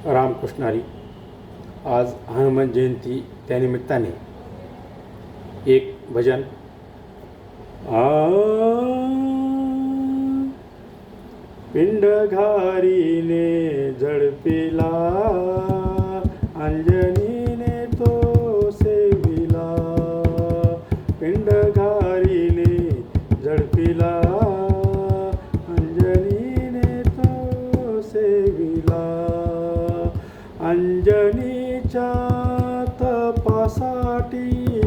रामकृष्णारी. आज हनुमान जयंती त्यानिमित्ताने एक भजन. आ पिंड घारीने झडपिला, अंजनीने तो सेविला. पिंड घारीने झडपिला, अंजनीने तो सेविला. अंजनीच्या तपासाठी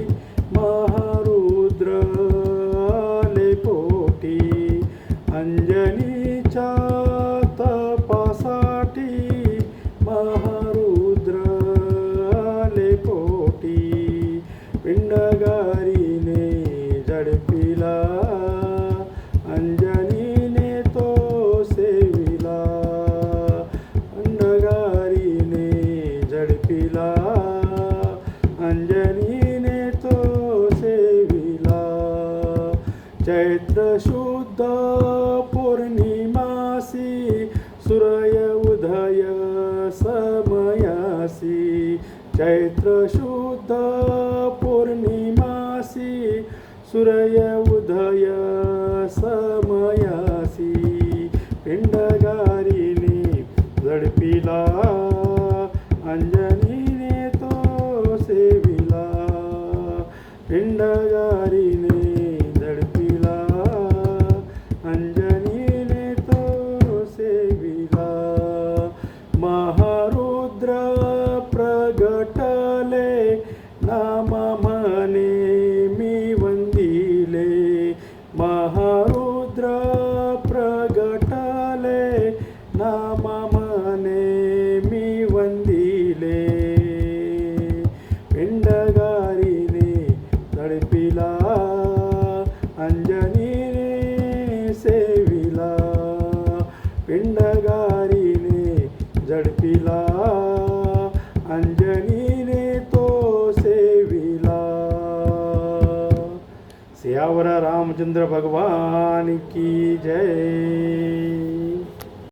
महारुद्र आले पोटी. अंजनीच्या तपासाठी महारुद्र आले पोटी. पिंडगारीने झडपिला, अंजनीने तो सेविला. पिंडगारीने झडपिला, अंजनीने तो सेविला. चैत्र शुद्ध पौर्णिमासी, सूर्य उदय समयासी. चैत्र शुद्ध पौर्णिमासी, सूर्य उदय समयासी. पिंडगारीने झडपिला, अंजनीने तो सेविला. पिंडगारीने झडपिला, अंजनीने तो सेविला. महारुद्र प्रगटले, नाम म्हणे मी वंदिले. महारुद्र प्रगटले, नाम म्हणे मी वंदिले. पिंडगारीने झडपिला, अंजनीने सेविला. पिंडगारीने झडपिला, अंजनीने तो सेविला. सियावर रामचंद्र भगवान की जय.